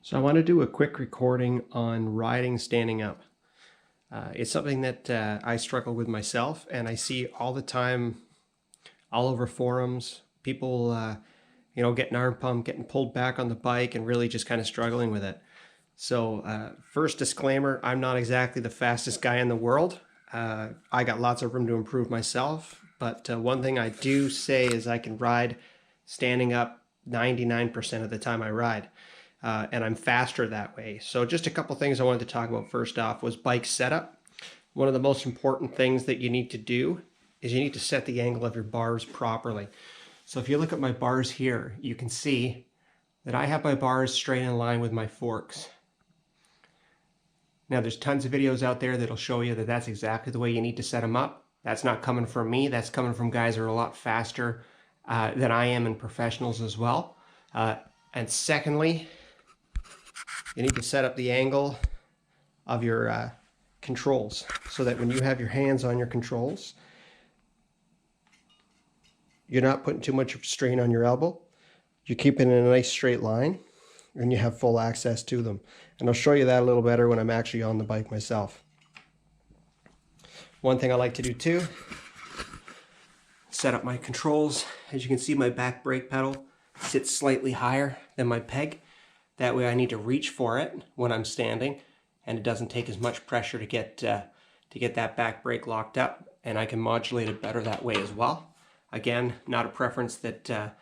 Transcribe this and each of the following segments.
So I want to do a quick recording on riding standing up. It's something that I struggle with myself, and I see all the time, all over forums, people, getting arm pumped, getting pulled back on the bike, and really just kind of struggling with it. So first disclaimer, I'm not exactly the fastest guy in the world. I got lots of room to improve myself, but one thing I do say is I can ride standing up 99% of the time I ride. And I'm faster that way. So just a couple things I wanted to talk about first off was bike setup. One of the most important things that you need to do is you need to set the angle of your bars properly. So if you look at my bars here, you can see that I have my bars straight in line with my forks. Now there's tons of videos out there that'll show you that that's exactly the way you need to set them up. That's not coming from me. That's coming from guys that are a lot faster than I am, and professionals as well. And secondly, you need to set up the angle of your controls so that when you have your hands on your controls, you're not putting too much strain on your elbow. You keep it in a nice straight line and you have full access to them. And I'll show you that a little better when I'm actually on the bike myself. One thing I like to do too, set up my controls. As you can see, my back brake pedal sits slightly higher than my peg. That way I need to reach for it when I'm standing, and it doesn't take as much pressure to get that back brake locked up, and I can modulate it better that way as well. Again, not a preference that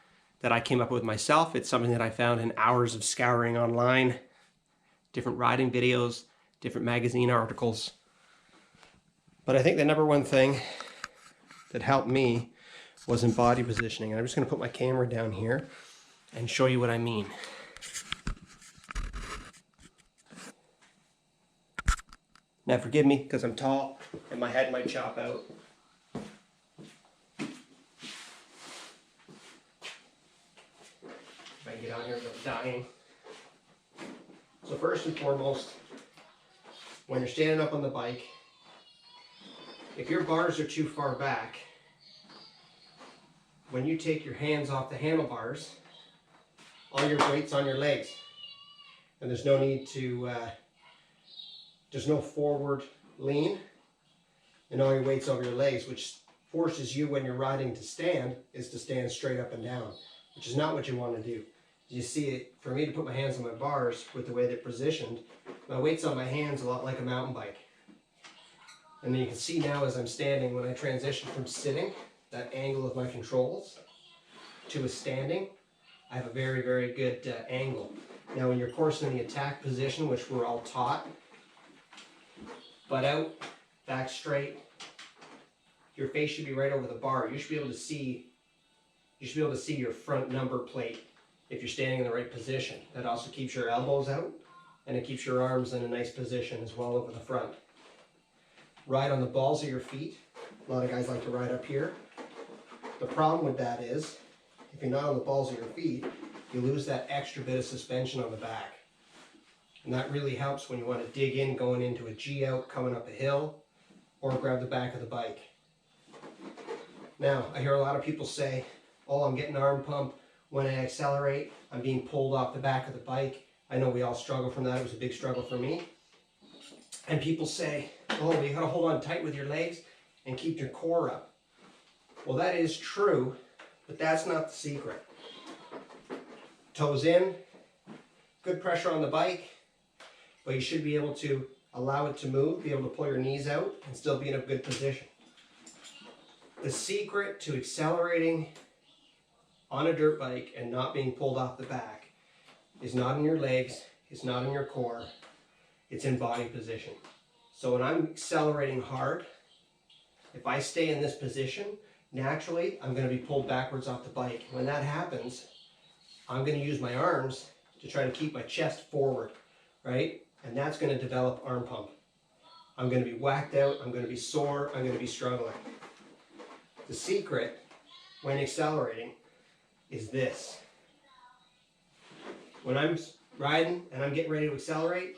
I came up with myself. It's something that I found in hours of scouring online, different riding videos, different magazine articles. But I think the number one thing that helped me was in body positioning. And I'm just going to put my camera down here and show you what I mean. Now forgive me because I'm tall and my head might chop out. If I get on here without dying. So first and foremost, when you're standing up on the bike, if your bars are too far back, when you take your hands off the handlebars, all your weight's on your legs. And there's no need to there's no forward lean, and all your weight's over your legs, which forces you, when you're riding to stand, is to stand straight up and down, which is not what you want to do. You see it, for me to put my hands on my bars with the way they're positioned, my weight's on my hands a lot like a mountain bike. And then you can see now as I'm standing, when I transition from sitting, that angle of my controls, to a standing, I have a very, very good angle. Now when you're of course in the attack position, which we're all taught, butt out, back straight, your face should be right over the bar. You should be able to see your front number plate if you're standing in the right position. That also keeps your elbows out, and it keeps your arms in a nice position as well over the front. Ride on the balls of your feet. A lot of guys like to ride up here. The problem with that is, if you're not on the balls of your feet, you lose that extra bit of suspension on the back. And that really helps when you want to dig in going into a G-out, coming up a hill, or grab the back of the bike. Now, I hear a lot of people say, oh, I'm getting arm pump. When I accelerate, I'm being pulled off the back of the bike. I know we all struggle from that. It was a big struggle for me. And people say, oh, you got to hold on tight with your legs and keep your core up. Well, that is true, but that's not the secret. Toes in, good pressure on the bike, but you should be able to allow it to move, be able to pull your knees out, and still be in a good position. The secret to accelerating on a dirt bike and not being pulled off the back is not in your legs, it's not in your core, it's in body position. So when I'm accelerating hard, if I stay in this position, naturally I'm going to be pulled backwards off the bike. When that happens, I'm going to use my arms to try to keep my chest forward, right? And that's going to develop arm pump. I'm going to be whacked out, I'm going to be sore, I'm going to be struggling. The secret when accelerating is this. When I'm riding and I'm getting ready to accelerate,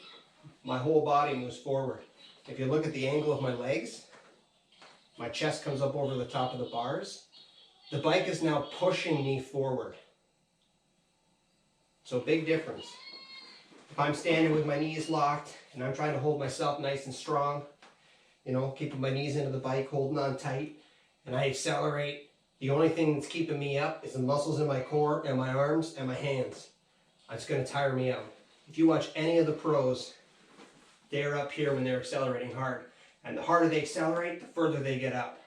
my whole body moves forward. If you look at the angle of my legs, my chest comes up over the top of the bars. The bike is now pushing me forward. So big difference. If I'm standing with my knees locked and I'm trying to hold myself nice and strong, you know, keeping my knees into the bike, holding on tight, and I accelerate, the only thing that's keeping me up is the muscles in my core and my arms and my hands. It's going to tire me out. If you watch any of the pros, they're up here when they're accelerating hard. And the harder they accelerate, the further they get up.